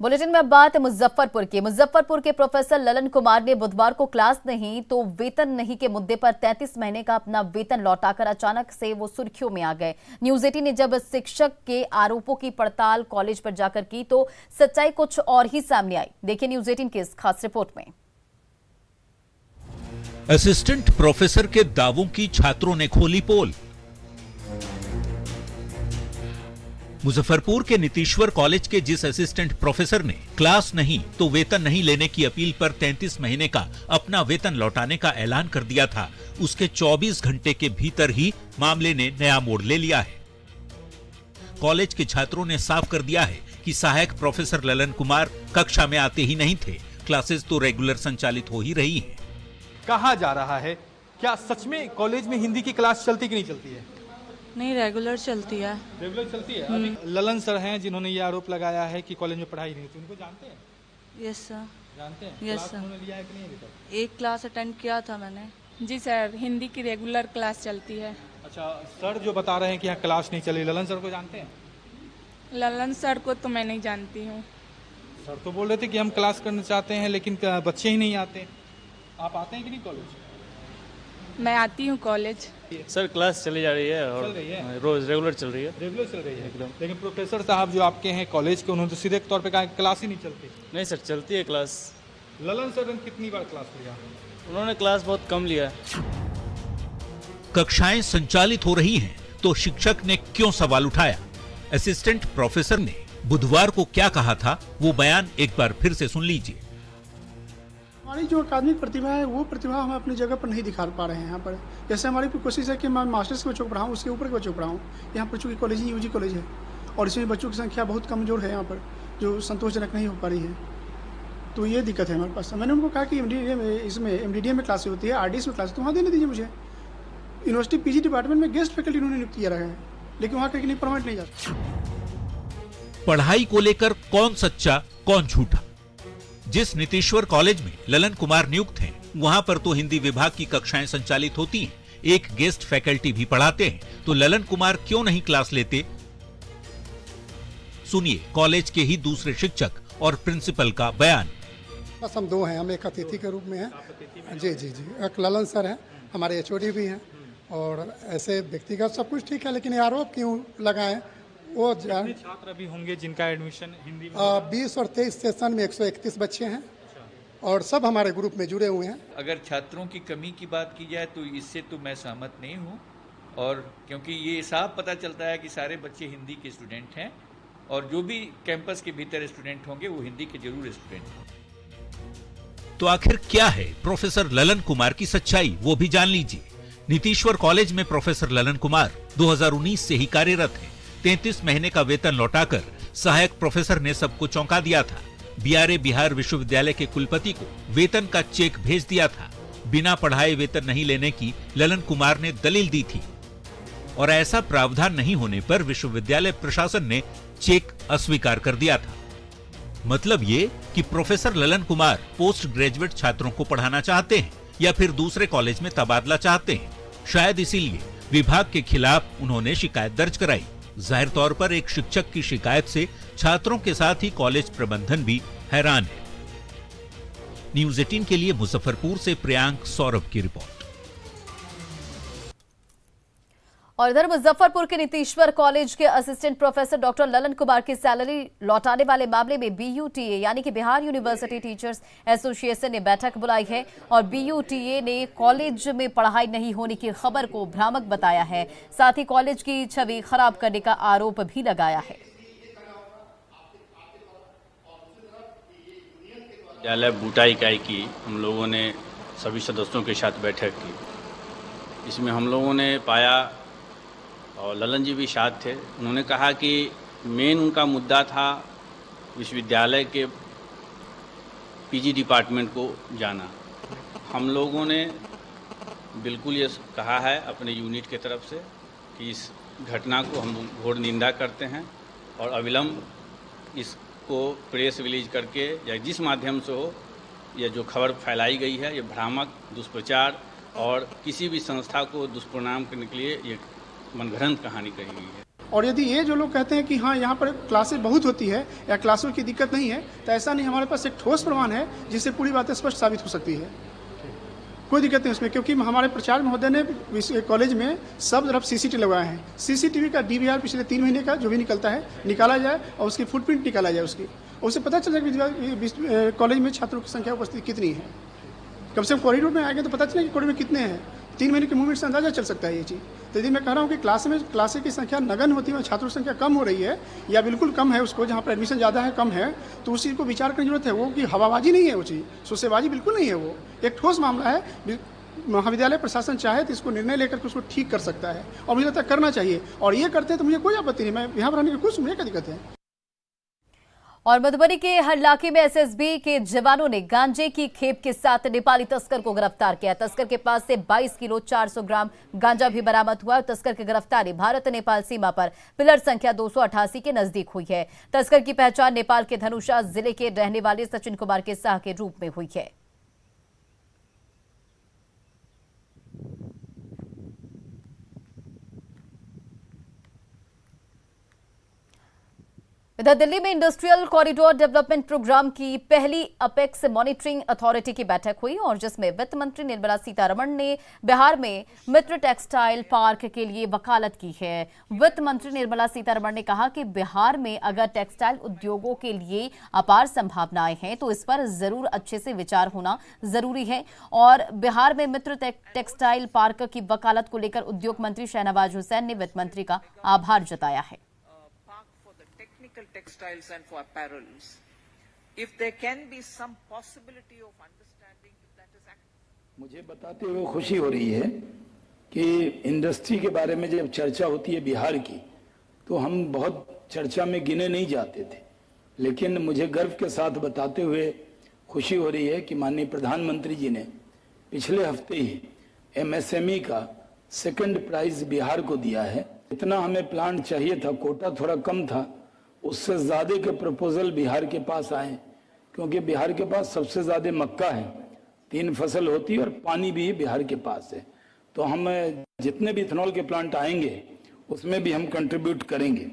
Bulletin में अब बात मुजफ्फरपुर की। मुजफ्फरपुर के प्रोफेसर ललन कुमार ने बुधवार को क्लास नहीं तो वेतन नहीं के मुद्दे पर 33 महीने का अपना वेतन लौटाकर अचानक से वो सुर्खियों में आ गए। न्यूज 18 ने जब शिक्षक के आरोपों की पड़ताल कॉलेज पर जाकर की तो सच्चाई कुछ और ही सामने आई। देखिए न्यूज 18 की इस खास रिपोर्ट में। असिस्टेंट प्रोफेसर के दावों की छात्रों ने खोली पोल। मुजफ्फरपुर के नीतीश्वर कॉलेज के जिस असिस्टेंट प्रोफेसर ने क्लास नहीं तो वेतन नहीं लेने की अपील पर 33 महीने का अपना वेतन लौटाने का ऐलान कर दिया था, उसके 24 घंटे के भीतर ही मामले ने नया मोड़ ले लिया है। कॉलेज के छात्रों ने साफ कर दिया है कि सहायक प्रोफेसर ललन कुमार कक्षा में आते ही नहीं थे, क्लासेस तो रेगुलर संचालित हो ही रही है। कहा जा रहा है क्या सच में कॉलेज में हिंदी की क्लास चलती कि नहीं चलती है? नहीं, रेगुलर चलती है। रेगुलर चलती है। अभी ललन सर हैं जिन्होंने ये आरोप लगाया है कि कॉलेज में पढ़ाई नहीं होती, उनको जानते हैं? Yes sir. जानते हैं? Yes class sir. उन्होंने लिया है कि नहीं अभी तक? एक क्लास अटेंड किया था मैंने। जी सर, हिंदी की रेगुलर क्लास चलती है। अच्छा, सर जो बता रहे हैं कि यहाँ क्लास नहीं चली, ललन सर को जानते हैं? ललन सर को तो मैं नहीं जानती हूँ। सर तो बोल रहे थे कि हम क्लास करना चाहते हैं लेकिन बच्चे ही नहीं आते। आप आते हैं कि नहीं कॉलेज? मैं आती हूँ कॉलेज। सर क्लास चली जा रही है और चल रही है? रोज रेगुलर चल रही है। रेगुलर चल रही है एकदम। लेकिन प्रोफेसर साहब जो आपके हैं कॉलेज के, उन्होंने तो सीधे तौर पे कहा क्लास ही नहीं चलती। नहीं सर, चलती है क्लास। ललन सर ने कितनी बार क्लास लिया? उन्होंने क्लास बहुत कम लिया। कक्षाएं संचालित हो रही हैं तो शिक्षक ने क्यों सवाल उठाया? असिस्टेंट प्रोफेसर ने बुधवार को क्या कहा था, वो बयान एक बार फिर से सुन लीजिए। हमारी जो अकादमिक प्रतिभा है वो प्रतिभा हम अपनी जगह पर नहीं दिखा पा रहे हैं। यहाँ पर जैसे हमारी कोशिश है कि मैं मास्टर्स के बच्चों को पढ़ाऊँ, उसके ऊपर के बच्चों को पढ़ाऊँ। यहाँ पर चूँकि कॉलेज यूजी कॉलेज है और इसमें बच्चों की संख्या बहुत कमजोर है, यहाँ पर जो संतोषजनक नहीं हो पा रही है, तो ये दिक्कत है हमारे पास। मैंने उनको कहा कि एमडीडीए में क्लास होती है, आरडीएस में क्लास, तो वहाँ देने दीजिए मुझे। यूनिवर्सिटी पीजी डिपार्टमेंट में गेस्ट फैकल्टी उन्होंने नियुक्त किया रहा है, लेकिन वहाँ करके नहीं परमानेंट नहीं जाता। पढ़ाई को लेकर कौन सच्चा कौन झूठा? जिस नीतीश्वर कॉलेज में ललन कुमार नियुक्त हैं, वहां पर तो हिंदी विभाग की कक्षाएं संचालित होती हैं, एक गेस्ट फैकल्टी भी पढ़ाते हैं, तो ललन कुमार क्यों नहीं क्लास लेते? सुनिए कॉलेज के ही दूसरे शिक्षक और प्रिंसिपल का बयान। बस हम दो हैं, हम एक अतिथि के रूप में हैं। जी जी जी, एक ललन सर हैं, हमारे एचओडी भी हैं, और ऐसे व्यक्तिगत सब कुछ ठीक है, लेकिन आरोप क्यों लगाएं? वो छात्र अभी होंगे जिनका एडमिशन हिंदी में 20 और 23 सेशन में 131 बच्चे हैं और सब हमारे ग्रुप में जुड़े हुए हैं। अगर छात्रों की कमी की बात की जाए तो इससे तो मैं सहमत नहीं हूँ, और क्योंकि ये साफ पता चलता है कि सारे बच्चे हिंदी के स्टूडेंट हैं और जो भी कैंपस के भीतर स्टूडेंट होंगे वो हिंदी के जरूर स्टूडेंट हैं। तो आखिर क्या है प्रोफेसर ललन कुमार की सच्चाई, वो भी जान लीजिए। नीतीश्वर कॉलेज में प्रोफेसर ललन कुमार 2019 से ही कार्यरत है। 33 महीने का वेतन लौटाकर सहायक प्रोफेसर ने सबको चौंका दिया था। बीआरए बिहार विश्वविद्यालय के कुलपति को वेतन का चेक भेज दिया था। बिना पढ़ाए वेतन नहीं लेने की ललन कुमार ने दलील दी थी और ऐसा प्रावधान नहीं होने पर विश्वविद्यालय प्रशासन ने चेक अस्वीकार कर दिया था। मतलब ये कि professor Lalan Kumar post graduate छात्रों को पढ़ाना चाहते हैं या फिर दूसरे कॉलेज में तबादला चाहते हैं। शायद इसीलिए विभाग के खिलाफ उन्होंने शिकायत दर्ज कराई। जाहिर तौर पर एक शिक्षक की शिकायत से छात्रों के साथ ही कॉलेज प्रबंधन भी हैरान है। न्यूज 18 के लिए मुजफ्फरपुर से प्रियांक सौरभ की रिपोर्ट। और इधर मुजफ्फरपुर के नीतीश्वर कॉलेज के assistant professor doctor Lalan Kumar की सैलरी लौटाने वाले मामले में बीयूटीए यानी कि बिहार यूनिवर्सिटी टीचर्स एसोसिएशन ने बैठक बुलाई है और बीयूटीए ने कॉलेज में पढ़ाई नहीं होने की खबर को भ्रामक बताया है। साथ ही कॉलेज की छवि खराब करने का आरोप भी लगाया है। विद्यालय बूटा इकाई की हम लोगों ने सभी सदस्यों के साथ बैठक की। इसमें हम लोगों ने पाया, और ललन जी भी साथ थे, उन्होंने कहा कि मेन उनका मुद्दा था विश्वविद्यालय के पीजी डिपार्टमेंट को जाना। हम लोगों ने बिल्कुल ये कहा है अपने यूनिट के तरफ से कि इस घटना को हम घोर निंदा करते हैं और अविलंब इसको प्रेस रिलीज करके या जिस माध्यम से हो, यह जो खबर फैलाई गई है ये भ्रामक दुष्प्रचार और किसी भी संस्था को दुष्परिणाम करने के लिए ये मनगढ़ंत कहानी कही गई है। और यदि ये जो लोग कहते हैं कि हाँ यहाँ पर क्लासेस बहुत होती है या क्लासों की दिक्कत नहीं है, तो ऐसा नहीं, हमारे पास एक ठोस प्रमाण है जिससे पूरी बातें स्पष्ट साबित हो सकती है। कोई दिक्कत नहीं उसमें, क्योंकि हमारे प्राचार्य महोदय ने कॉलेज में सब तरफ सीसीटीवी लगवाए हैं। सीसीटीवी का डीवीआर पिछले 3 महीने का जो भी निकलता है निकाला जाए और उसकी फुटप्रिंट निकाला जाए उसकी, उससे पता चल जाए कि कॉलेज में छात्रों की संख्या उपस्थिति कितनी है। कम से कम कॉरिडोर में आएंगे तो पता चले कि कॉरिडोर में कितने हैं। 3 महीने के मूवमेंट से अंदाजा चल सकता है ये चीज़। तो यदि मैं कह रहा हूँ कि क्लासेस की संख्या नगन होती है और छात्रों की संख्या कम हो रही है या बिल्कुल कम है, उसको जहाँ पर एडमिशन ज़्यादा है कम है, तो उस चीज़ को विचार करने की जरूरत है। वो कि हवाबाजी नहीं है, वो चीज़ सोसेबाजी बिल्कुल नहीं है, वो एक ठोस मामला है। महाविद्यालय प्रशासन चाहे तो इसको निर्णय लेकर के उसको ठीक कर सकता है और मुझे लगता है करना चाहिए, और ये करते हैं तो मुझे कोई आपत्ति नहीं। मैं यहाँ पर रहने की कुछ मुझे क्या दिक्कत है। और मधुबनी के हर इलाके में एसएसबी के जवानों ने गांजे की खेप के साथ नेपाली तस्कर को गिरफ्तार किया। तस्कर के पास से 22 किलो 400 ग्राम गांजा भी बरामद हुआ। तस्कर की गिरफ्तारी भारत नेपाल सीमा पर पिलर संख्या 288 के नजदीक हुई है। तस्कर की पहचान नेपाल के धनुषा जिले के रहने वाले सचिन कुमार के साह के रूप में हुई है। इधर दिल्ली में इंडस्ट्रियल कॉरिडोर डेवलपमेंट प्रोग्राम की पहली अपेक्स मॉनिटरिंग अथॉरिटी की बैठक हुई और जिसमें वित्त मंत्री निर्मला सीतारमण ने बिहार में मित्र टेक्सटाइल पार्क के लिए वकालत की है। वित्त मंत्री निर्मला सीतारमण ने कहा कि बिहार में अगर टेक्सटाइल उद्योगों के लिए अपार संभावनाएं हैं तो इस पर जरूर अच्छे से विचार होना जरूरी है। और बिहार में मित्र टेक्सटाइल पार्क की वकालत को लेकर उद्योग मंत्री शहनवाज हुसैन ने वित्त मंत्री का आभार जताया है। Textiles and for apparels, if there can be some possibility of understanding that is मुझे बताते हुए खुशी हो रही है कि इंडस्ट्री के बारे में जब चर्चा होती है बिहार की, तो हम बहुत चर्चा में गिने नहीं जाते थे, लेकिन मुझे गर्व के साथ बताते हुए खुशी हो रही है कि माननीय प्रधानमंत्री जी ने पिछले हफ्ते ही एमएसएमई का 2nd प्राइज बिहार को दिया है। इतना हमें प्लांट चाहिए था, कोटा थोड़ा कम था, उससे ज्यादा के प्रपोजल बिहार के पास आए, क्योंकि बिहार के पास सबसे ज्यादा मक्का है, 3 फसल होती है और पानी भी बिहार के पास है। तो हम जितने भी इथेनॉल के प्लांट आएंगे उसमें भी हम कंट्रीब्यूट करेंगे।